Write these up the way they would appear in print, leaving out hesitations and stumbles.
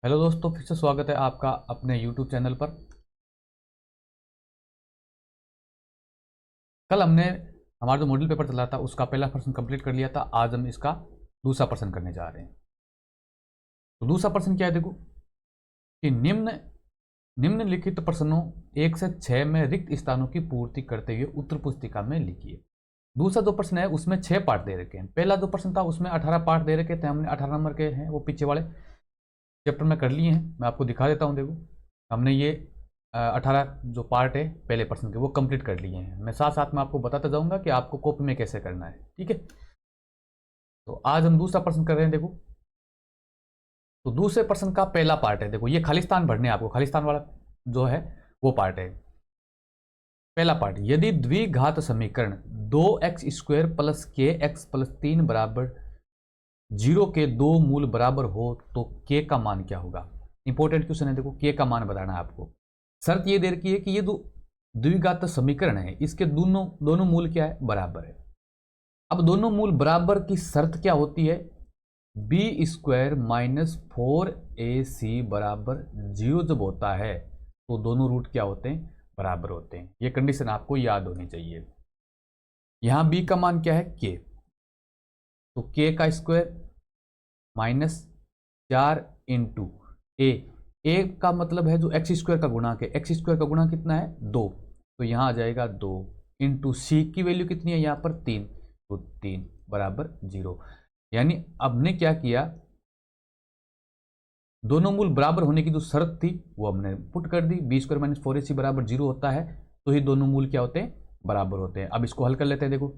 Hello दोस्तों, फिर से स्वागत है आपका अपने YouTube चैनल पर। कल हमने हमारा जो मॉडल पेपर चला था उसका पहला प्रश्न कंप्लीट कर लिया था। आज हम इसका दूसरा प्रश्न करने जा रहे हैं। तो दूसरा प्रश्न क्या है, देखो कि निम्नलिखित प्रश्नों 1 से 6 में रिक्त स्थानों की पूर्ति करते हुए उत्तर पुस्तिका में लिखिए। दूसरा जो प्रश्न है उसमें 6 पार्ट दे रखे हैं। पहला जो प्रश्न था उसमें 18 पार्ट दे रखे थे, हमने 18 नंबर के हैं वो पीछे वाले चैप्टर में कर लिए हैं। मैं आपको दिखा देता हूँ। देखो हमने ये 18 जो पार्ट है पहले प्रश्न के वो कंप्लीट कर लिए हैं। मैं साथ साथ में आपको बताता जाऊंगा कि आपको कॉपी में कैसे करना है, ठीक है। तो आज हम दूसरा प्रश्न कर रहे हैं। देखो तो दूसरे प्रश्न का पहला पार्ट है। देखो ये खालिस्तान भरने आपको, खालिस्तान वाला जो है वो पार्ट है। पहला पार्ट, यदि द्विघात समीकरण 2x² प्लस के एक्स प्लस 3 बराबर 0 के दो मूल बराबर हो तो k का मान क्या होगा। इंपॉर्टेंट क्वेश्चन है। देखो k का मान बताना है आपको। शर्त ये दे रखी है कि ये जो द्विघात समीकरण है इसके दोनों मूल क्या है, बराबर है। अब दोनों मूल बराबर की शर्त क्या होती है, b² माइनस 4ac बराबर 0 जब होता है तो दोनों रूट क्या होते हैं, बराबर होते हैं। ये कंडीशन आपको याद होनी चाहिए। यहां b का मान क्या है, k, तो k का स्क्वायर माइनस 4 इंटू ए का मतलब है जो x² का गुणांक है। x² का गुणांक कितना है, 2, तो यहां आ जाएगा 2 इंटू सी की वैल्यू कितनी है यहां पर 3, तो 3 बराबर 0। यानी हमने क्या किया, दोनों मूल बराबर होने की जो शर्त थी वो हमने पुट कर दी। b² माइनस 4ac बराबर 0 होता है तो ही दोनों मूल क्या होते हैं, बराबर होते हैं। अब इसको हल कर लेते हैं। देखो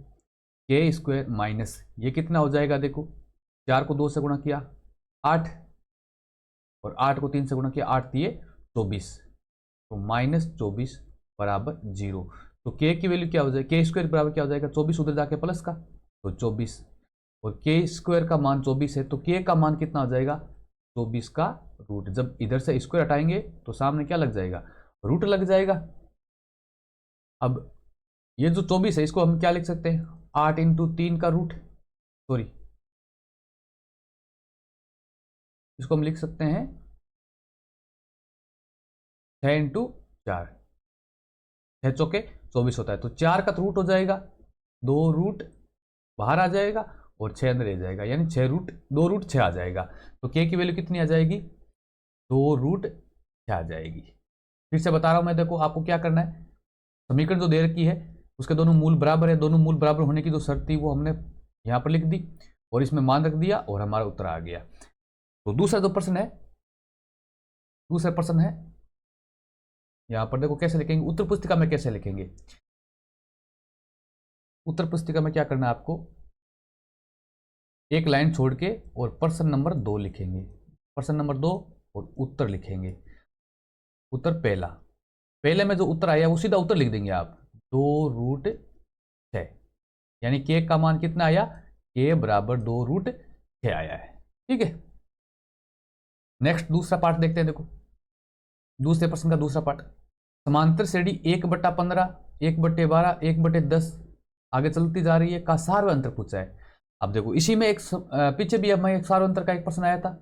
k² माइनस ये कितना हो जाएगा, देखो 4 को 2 से गुणा किया 8 और 8 को 3 से गुणा किया 8 दिए 24, तो माइनस 24 बराबर 0। तो k की वैल्यू क्या हो जाएगी, k² बराबर क्या हो जाएगा 24, उधर जाके प्लस का तो 24, और k² का मान 24 है तो k का मान कितना हो जाएगा 24 का रूट। जब इधर से स्क्वायर हटाएंगे तो सामने क्या लग जाएगा, रूट लग जाएगा। अब ये जो 24 है इसको हम क्या लिख सकते हैं, 8 इंटू 3 का रूट, सॉरी इसको हम लिख सकते हैं 6 इंटू 4, 6 चौके 24 होता है, तो 4 का रूट हो जाएगा, 2 रूट बाहर आ जाएगा और 6 अंदर आ जाएगा, यानी 6 रूट 2 रूट 6 आ जाएगा। तो k की वैल्यू कितनी आ जाएगी, 2 रूट 6 आ जाएगी। फिर से बता रहा हूं मैं, देखो आपको क्या करना है, समीकरण जो दे रखी है उसके दोनों मूल बराबर है, दोनों मूल बराबर होने की जो शर्त थी वो हमने यहाँ पर लिख दी और इसमें मान रख दिया और हमारा उत्तर आ गया। तो दूसरा जो प्रश्न है, दूसरा प्रश्न है यहाँ पर देखो कैसे लिखेंगे, उत्तर पुस्तिका में कैसे लिखेंगे। उत्तर पुस्तिका में क्या करना है आपको, एक लाइन छोड़ के और प्रश्न नंबर 2 लिखेंगे, प्रश्न नंबर 2 और उत्तर लिखेंगे। उत्तर पहला, पहले में जो उत्तर आया वो सीधा उत्तर लिख देंगे आप, 2 रूट 6, यानी के का मान कितना आया, के बराबर 2 रूट 6 आया है, ठीक है। नेक्स्ट दूसरा पार्ट देखते हैं। देखो दूसरे प्रश्न का दूसरा पार्ट, समांतर श्रेणी 1/15, 1/12, 1/10 आगे चलती जा रही है का सार्वंतर पूछा है। अब देखो इसी में एक पीछे भी हमें एक सार्वंतर का एक प्रश्न आया था,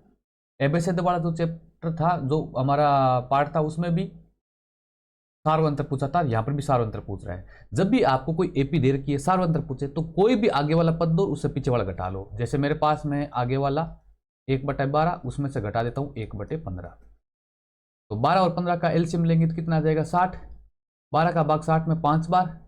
एबेसिड वाला जो चैप्टर था, जो हमारा पार्ट था उसमें भी सार्वंतर पूछा था, यहां पर भी सार्वंतर पूछ रहा है। जब भी आपको कोई एपी दे रखी है सार्वंतर पूछे तो कोई भी आगे वाला पद दो, उससे पीछे वाला घटा लो। जैसे मेरे पास में आगे वाला 1/12, उसमें से घटा देता हूं 1/15, तो 12 और 15 का एलसीएम लेंगे तो कितना आ जाएगा 60, 12 का भाग 60 में 5 बार,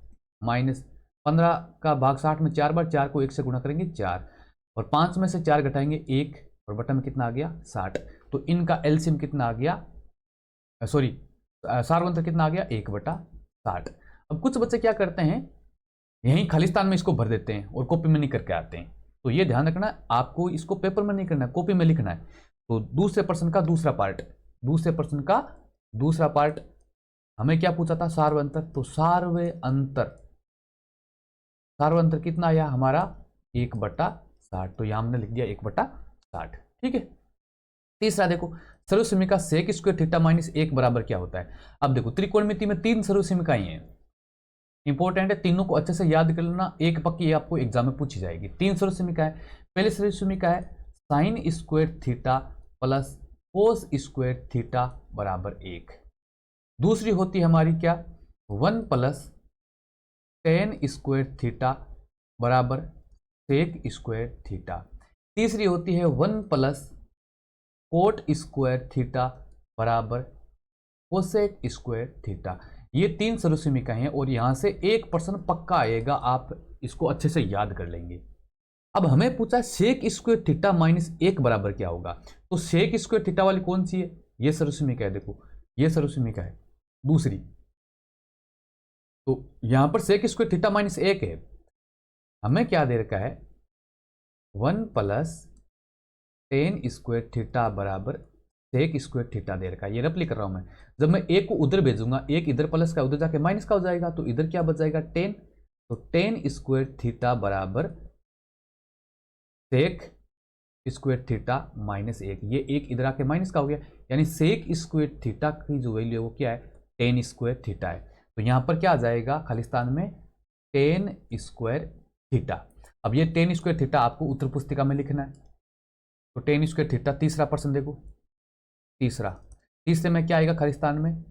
माइनस 15 का भाग 60 में 4 बार, 4 को 1 से गुणा करेंगे 4, और 5 में से 4 घटाएंगे 1, और बटा में कितना आ गया 60। तो इनका एलसीएम कितना आ गया, सॉरी सार्वंतर कितना आ गया 1/60। अब कुछ बच्चे क्या करते हैं, यहीं खालिस्तान में इसको भर देते हैं और कॉपी में नहीं करके आते हैं। तो ये ध्यान रखना, आपको इसको पेपर में नहीं करना है, कॉपी में लिखना है। तो दूसरे प्रश्न का दूसरा पार्ट, दूसरे प्रश्न का दूसरा पार्ट हमें क्या पूछा था, सार्वंतर। तो सार्वंतर कितना आया हमारा 1/60, तो यहां हमने लिख दिया 1/60, ठीक है। तीसरा देखो, सर्वसमीका सेक स्क्वायर थीटा माइनस 1 बराबर क्या होता है। अब देखो त्रिकोणमिति में 3 सर्वसमीकाएं हैं, इंपॉर्टेंट है, तीनों को अच्छे से याद कर लेना, एक पक्की आपको एग्जाम में पूछी जाएगी। 3 सर्वसमीका है। पहले सर्वसमीका है sine square theta plus cos square theta बराबर 1। दूसरी होती है हमारी क्या, 1 प्लस टेन स्क्वायर थीटा बराबर सेक स्क्वायर थीटा। तीसरी होती है 1 प्लस कोट स्क्वायर थीटा बराबर कोसेक स्क्वायर थीटा। ये 3 सरोसिमिका हैं और यहां से 1% पक्का आएगा, आप इसको अच्छे से याद कर लेंगे। अब हमें पूछा सेक स्क्वायर थीटा माइनस 1 बराबर क्या होगा, तो सेक स्क्वायर थीटा वाली कौन सी है, ये सरोसिमिका है, देखो ये सरोसिमिका है दूसरी। तो यहां पर सेक स्क्वायर थीटा माइनस 1 है, हमें क्या दे रखा है 1 प्लस टेन स्क्वायर थीटा बराबर सेक स्क्वायर थीटा दे रखा है। ये रफली कर रहा हूं मैं, जब मैं एक को उधर भेजूंगा, एक इधर प्लस का उधर जाके माइनस का हो जाएगा, तो इधर क्या बच जाएगा 10। तो टेन स्क्वायर थीटा बराबर सेक स्क्वायर थीटा माइनस 1, ये एक इधर आके माइनस का हो गया, यानी सेक स्क्वायर थीटा की जो वैल्यू है वो क्या है, टेन स्क्वायर थीटा है। तो यहां पर क्या आ जाएगा खालिस्तान में टेन स्क्वायर थीटा। अब ये टेन स्क्वायर थीटा आपको उत्तर पुस्तिका में लिखना है, तो टेन स्क्वायर थीटा तीसरा प्रश्न देखो, तीसरे में क्या आएगा खालिस्तान में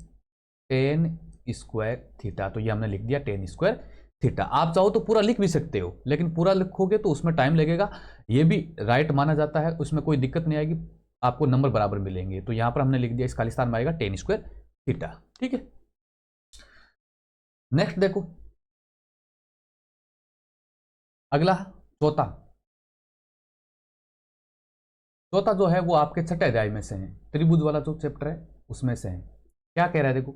टेन स्क्वायर थीटा। तो ये हमने लिख दिया टेन स्क्वायर थीटा। आप चाहो तो पूरा लिख भी सकते हो, लेकिन पूरा लिखोगे तो उसमें टाइम लगेगा, ये भी राइट माना जाता है, उसमें कोई दिक्कत नहीं आएगी, आपको नंबर बराबर मिलेंगे। तो यहां पर हमने लिख दिया इस खालिस्तान में आएगा टेन स्क्वायर थीटा। ठीक है, नेक्स्ट देखो अगला चौथा जो है वो आपके छठे अध्याय में से है, त्रिभुज वाला जो चैप्टर है उसमें से है। क्या कह रहा है देखो,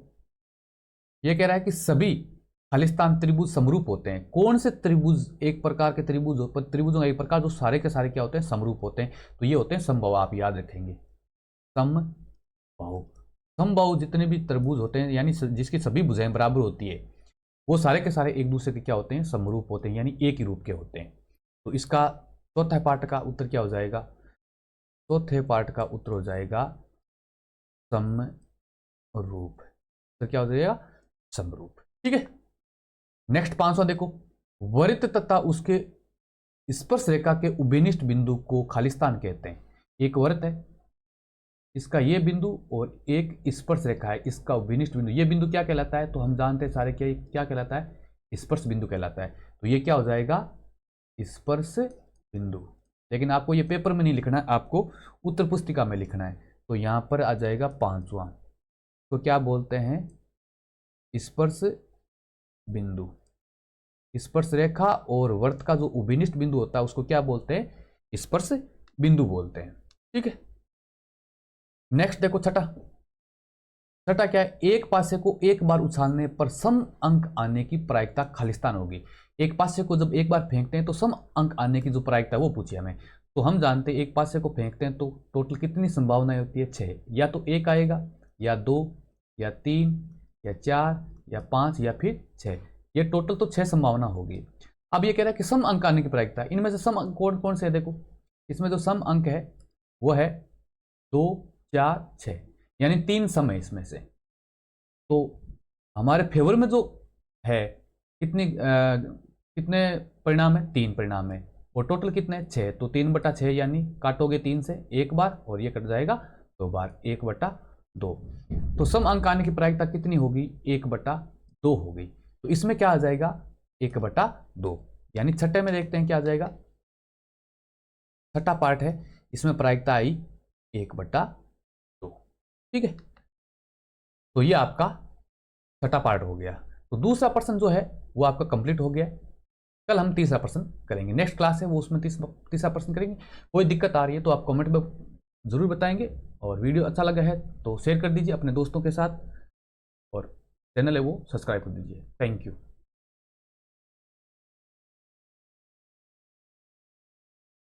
ये कह रहा है कि सभी खालिस्तान त्रिभुज समरूप होते हैं। कौन से त्रिभुज, एक प्रकार के त्रिभुजों का एक प्रकार जो सारे के सारे क्या होते हैं, समरूप होते हैं, तो ये होते हैं समबाहु। आप याद रखेंगे समबाहु जितने भी त्रिभुज होते हैं, यानी जिसकी सभी भुजाएं बराबर होती है, वो सारे के सारे एक दूसरे के क्या होते हैं, समरूप होते हैं, यानी एक ही रूप के होते हैं। तो इसका चौथा पार्ट का उत्तर क्या हो जाएगा, चौथे पार्ट का उत्तर हो जाएगा समरूप। तो क्या हो जाएगा, समरूप। ठीक है, नेक्स्ट 5वां देखो, वृत्त तथा उसके स्पर्श रेखा के उभयनिष्ठ बिंदु को खालिस्तान कहते हैं। एक वृत्त है, इसका ये बिंदु और एक स्पर्श रेखा है, इसका उभयनिष्ठ बिंदु, ये बिंदु क्या कहलाता है, तो हम जानते हैं सारे क्या कहलाता है, स्पर्श बिंदु कहलाता है। तो ये क्या हो जाएगा, स्पर्श बिंदु। लेकिन आपको ये पेपर में नहीं लिखना है, आपको उत्तर पुस्तिका में लिखना है। तो यहां पर आ जाएगा 5वां, तो क्या बोलते हैं, स्पर्श बिंदु। स्पर्श रेखा और वृत्त का जो उभयनिष्ठ बिंदु होता है उसको क्या बोलते हैं, स्पर्श बिंदु बोलते हैं। ठीक है, नेक्स्ट देखो छठा क्या है, एक पासे को एक बार उछालने पर सम अंक आने की प्रायिकता खालिस्तान होगी। एक पासे को जब एक बार फेंकते हैं तो सम अंक आने की जो प्रायिकता है वो पूछी हमें। तो हम जानते हैं एक पासे को फेंकते हैं तो टोटल कितनी संभावनाएं होती है, 6। या तो 1 आएगा, या 2, या 3, या 4, या 5, या फिर 6। ये टोटल तो 6 संभावना होगी। अब ये कह रहा है कि सम अंक आने की प्रायिकता, इनमें से सम अंक कौन कौन से है, देखो इसमें जो सम अंक है वो है 2, 4, 6, यानी 3 सम है इसमें से। तो हमारे फेवर में जो है कितने परिणाम है, 3 परिणाम है, और टोटल कितने 6। तो 3/6 यानी काटोगे 3 से 1 बार और ये कट जाएगा 2 बार, 1/2। तो सम अंक आने की प्रायिकता कितनी होगी, 1/2 होगी। तो इसमें क्या आ जाएगा, 1/2। यानी छठे में देखते हैं क्या आ जाएगा, छठा पार्ट है, इसमें प्रायिकता आई 1/2। ठीक है, तो ये आपका छठा पार्ट हो गया। तो दूसरा प्रश्न जो है वो आपका कंप्लीट हो गया। कल हम तीसरा प्रश्न करेंगे, नेक्स्ट क्लास है वो, उसमें तीसरा प्रश्न करेंगे। कोई दिक्कत आ रही है तो आप कमेंट में जरूर बताएंगे, और वीडियो अच्छा लगा है तो शेयर कर दीजिए अपने दोस्तों के साथ, और चैनल है वो सब्सक्राइब कर दीजिए। Thank you.